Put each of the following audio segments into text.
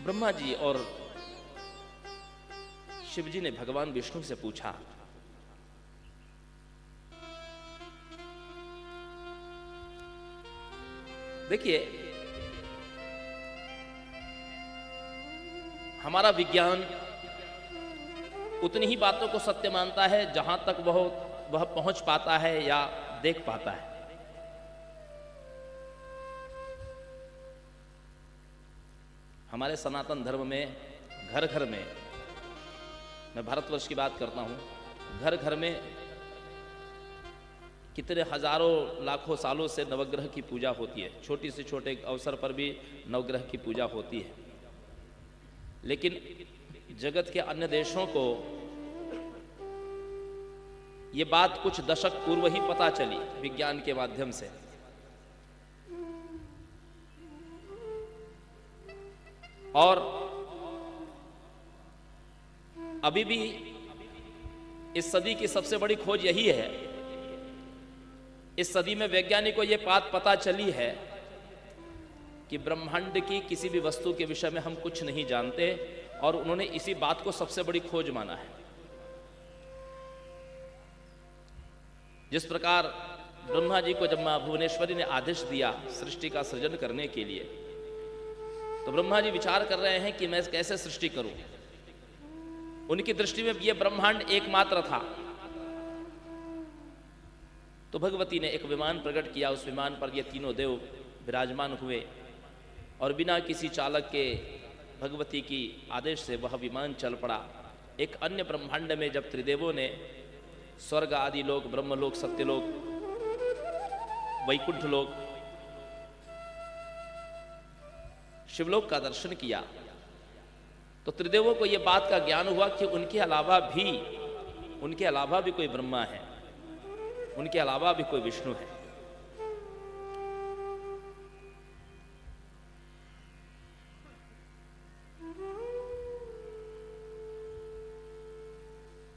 ब्रह्मा जी और शिव जी ने भगवान विष्णु से पूछा, देखिए हमारा विज्ञान उतनी ही बातों को सत्य मानता है जहां तक वह पहुंच पाता है या देख पाता है। हमारे सनातन धर्म में घर घर में, मैं भारतवर्ष की बात करता हूं, घर घर में कितने हजारों लाखों सालों से नवग्रह की पूजा होती है। छोटी से छोटे अवसर पर भी नवग्रह की पूजा होती है। लेकिन जगत के अन्य देशों को ये बात कुछ दशक पूर्व ही पता चली विज्ञान के माध्यम से। और अभी भी इस सदी की सबसे बड़ी खोज यही है। इस सदी में वैज्ञानिक को यह बात पता चली है कि ब्रह्मांड की किसी भी वस्तु के विषय में हम कुछ नहीं जानते, और उन्होंने इसी बात को सबसे बड़ी खोज माना है। जिस प्रकार ब्रह्मा जी को जब मां भुवनेश्वरी ने आदेश दिया सृष्टि का सृजन करने के लिए, तो ब्रह्मा जी विचार कर रहे हैं कि मैं कैसे सृष्टि करूं। उनकी दृष्टि में यह ब्रह्मांड एकमात्र था। तो भगवती ने एक विमान प्रकट किया। उस विमान पर ये तीनों देव विराजमान हुए और बिना किसी चालक के भगवती की आदेश से वह विमान चल पड़ा। एक अन्य ब्रह्मांड में जब त्रिदेवों ने स्वर्ग आदि लोक, ब्रह्मलोक, सत्यलोक, वैकुंठ लोक, शिवलोक का दर्शन किया, तो त्रिदेवों को यह बात का ज्ञान हुआ कि उनके अलावा भी कोई ब्रह्मा है, उनके अलावा भी कोई विष्णु है।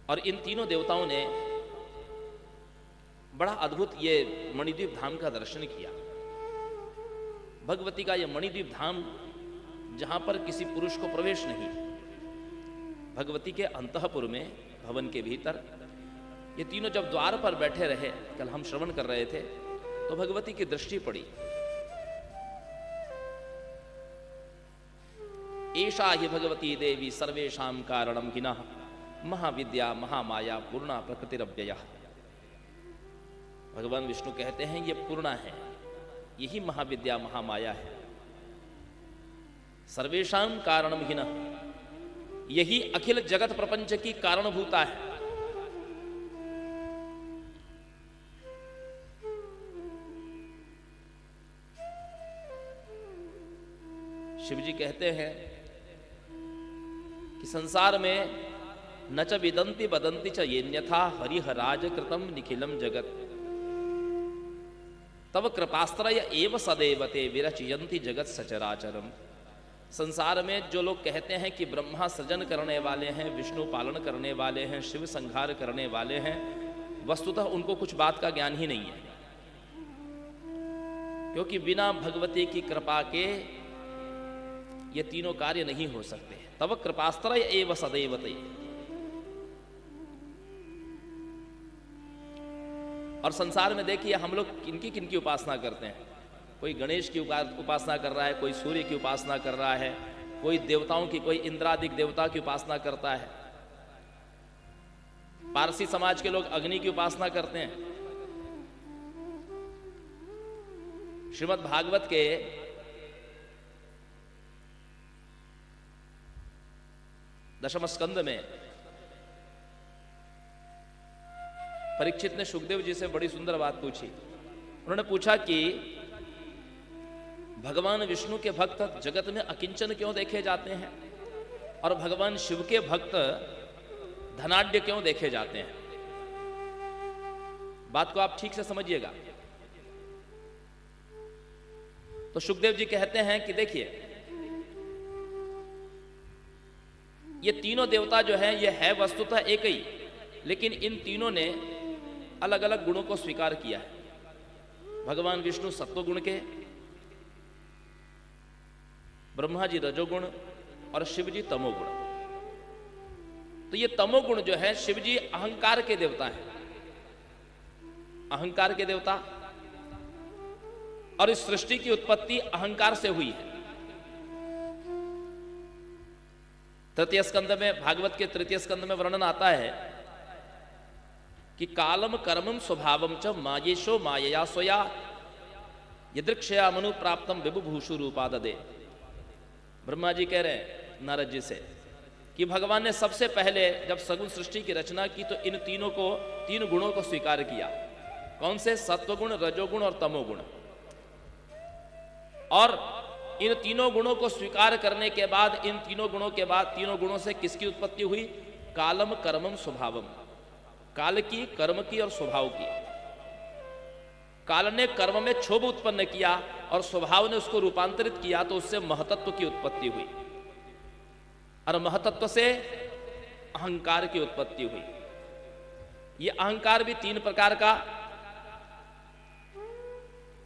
और इन तीनों देवताओं ने बड़ा अद्भुत ये मणिद्वीप धाम का दर्शन किया। भगवती का ये मणिद्वीप धाम जहां पर किसी पुरुष को प्रवेश नहीं, भगवती के अंतःपुर में, भवन के भीतर ये तीनों जब द्वार पर बैठे रहे, कल हम श्रवण कर रहे थे, तो भगवती की दृष्टि पड़ी। एषा ही भगवती देवी सर्वेषां कारणम हिनः महाविद्या महामाया पूर्णा प्रकृतिरव्ययः। भगवान विष्णु कहते हैं ये पूर्णा है, यही महाविद्या महामाया है। सर्वेषां कारणम हिनः, यही अखिल जगत प्रपंच की कारणभूता है। शिव जी कहते हैं कि संसार में न च विदंति वदंति च येन्यथा हरिहराज कृतम निखिलम जगत तब कृपास्त्रय एव सदैव ते विरचयन्ति जगत सचराचरम। संसार में जो लोग कहते हैं कि ब्रह्मा सृजन करने वाले हैं, विष्णु पालन करने वाले हैं, शिव संहार करने वाले हैं, वस्तुतः उनको कुछ बात का ज्ञान ही नहीं है। क्योंकि बिना भगवती की कृपा के ये तीनों कार्य नहीं हो सकते। तब कृपास्त्रय एव सदैव ते। और संसार में देखिए हम लोग किनकी किनकी उपासना करते हैं। कोई गणेश की उपासना कर रहा है, कोई सूर्य की उपासना कर रहा है, कोई देवताओं की, कोई इंद्रादिक देवता की उपासना करता है। पारसी समाज के लोग अग्नि की उपासना करते हैं। श्रीमद् भागवत के दशम स्कंद में परीक्षित ने सुखदेव जी से बड़ी सुंदर बात पूछी। उन्होंने पूछा कि भगवान विष्णु के भक्त जगत में अकिंचन क्यों देखे जाते हैं और भगवान शिव के भक्त धनाढ्य क्यों देखे जाते हैं। बात को आप ठीक से समझिएगा। तो सुखदेव जी कहते हैं कि देखिए ये तीनों देवता जो हैं ये है वस्तुतः एक ही, लेकिन इन तीनों ने अलग अलग गुणों को स्वीकार किया है। भगवान विष्णु सत्व गुण के, ब्रह्मा जी रजोगुण, और शिव जी तमोगुण। तो ये तमोगुण जो है, शिव जी अहंकार के देवता हैं, अहंकार के देवता, और इस सृष्टि की उत्पत्ति अहंकार से हुई है। तृतीय स्कंद में, भागवत के तृतीय स्कंद में वर्णन आता है कि कालम कर्मम स्वभावम च मायेशो मायया स्वया यदृक्षया मनु प्राप्तम विभुभूषु रूपाददे। ब्रह्मा जी कह रहे हैं नारद जी से कि भगवान ने सबसे पहले जब सगुण सृष्टि की रचना की तो इन तीन गुणों को स्वीकार किया। कौन से? सत्वगुण, रजोगुण और तमोगुण। और इन तीनों गुणों को स्वीकार करने के बाद, इन तीनों गुणों के बाद, तीनों गुणों से किसकी उत्पत्ति हुई? कालम कर्मम स्वभावम, काल की, कर्म की और स्वभाव की। काल ने कर्म में क्षोभ उत्पन्न किया और स्वभाव ने उसको रूपांतरित किया, तो उससे महतत्व की उत्पत्ति हुई, और महतत्व से अहंकार की उत्पत्ति हुई। यह अहंकार भी तीन प्रकार का,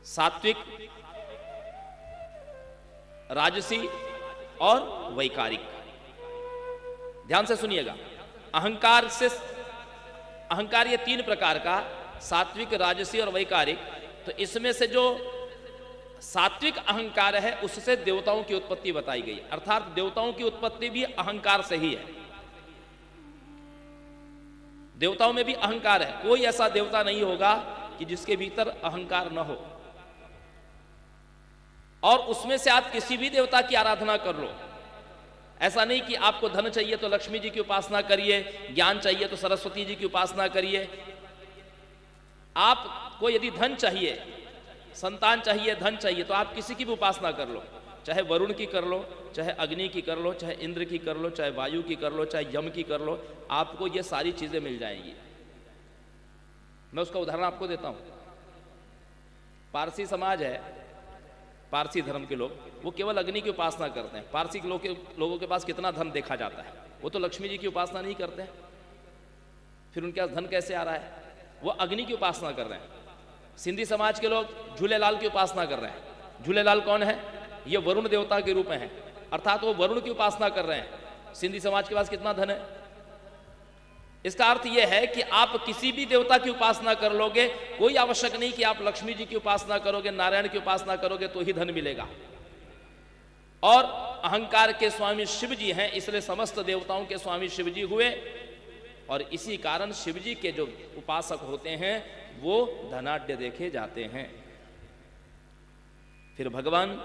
सात्विक, राजसी और वैकारिक। ध्यान से सुनिएगा, अहंकार ये तीन प्रकार का, सात्विक, राजसी और वैकारिक। तो इसमें से जो सात्विक अहंकार है उससे देवताओं की उत्पत्ति बताई गई, अर्थात देवताओं की उत्पत्ति भी अहंकार से ही है। देवताओं में भी अहंकार है, कोई ऐसा देवता नहीं होगा कि जिसके भीतर अहंकार न हो। और उसमें से आप किसी भी देवता की आराधना कर लो, ऐसा नहीं कि आपको धन चाहिए तो लक्ष्मी जी की उपासना करिए, ज्ञान चाहिए तो सरस्वती जी की उपासना करिए। आपको यदि धन चाहिए, संतान चाहिए, धन चाहिए, तो आप किसी की भी उपासना कर लो, चाहे वरुण की कर लो, चाहे अग्नि की कर लो, चाहे इंद्र की कर लो, चाहे वायु की कर लो, चाहे यम की कर लो, आपको ये सारी चीजें मिल जाएंगी। मैं उसका उदाहरण आपको देता हूं। पारसी समाज है, पारसी धर्म के लोग, वो केवल अग्नि की उपासना करते हैं। पारसी लोगों के पास कितना धन देखा जाता है, वो तो लक्ष्मी जी की उपासना नहीं करते हैं, फिर उनके पास धन कैसे आ रहा है? वो अग्नि की उपासना कर रहे हैं। सिंधी समाज के लोग झूलेलाल की उपासना कर रहे हैं। झूलेलाल कौन है? ये वरुण देवता के रूप में है, अर्थात वो वरुण की उपासना कर रहे हैं। सिंधी समाज के पास कितना धन है? इसका अर्थ यह है कि आप किसी भी देवता की उपासना कर लोगे, कोई आवश्यक नहीं कि आप लक्ष्मी जी की उपासना करोगे, नारायण की उपासना करोगे तो ही धन मिलेगा। और अहंकार के स्वामी शिव जी हैं, इसलिए समस्त देवताओं के स्वामी शिव जी हुए, और इसी कारण शिव जी के जो उपासक होते हैं वो धनाढ्य देखे जाते हैं। फिर भगवान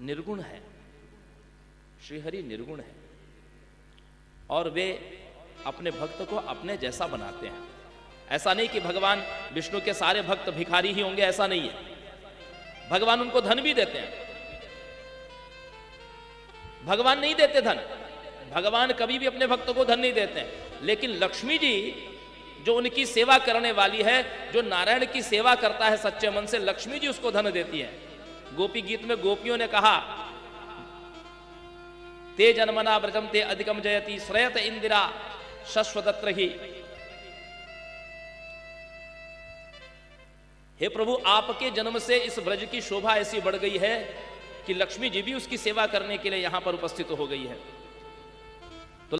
निर्गुण है, श्रीहरि निर्गुण है, और वे अपने भक्त को अपने जैसा बनाते हैं। ऐसा नहीं कि भगवान विष्णु के सारे भक्त भिखारी ही होंगे, ऐसा नहीं है। भगवान उनको धन भी देते हैं। भगवान नहीं देते धन, भगवान कभी भी अपने भक्तों को धन नहीं देते हैं। लेकिन लक्ष्मी जी जो उनकी सेवा करने वाली है, जो नारायण की सेवा करता है सच्चे मन से, लक्ष्मी जी उसको धन देती है। गोपी गीत में गोपियों ने कहा, ते जन्मना व्रजम ते अधिकम जयति श्रयत इंदिरा शश्वदत्र ही। हे प्रभु, आपके जन्म से इस व्रज की शोभा ऐसी बढ़ गई है कि लक्ष्मी जी भी उसकी सेवा करने के लिए यहां पर उपस्थित हो गई है।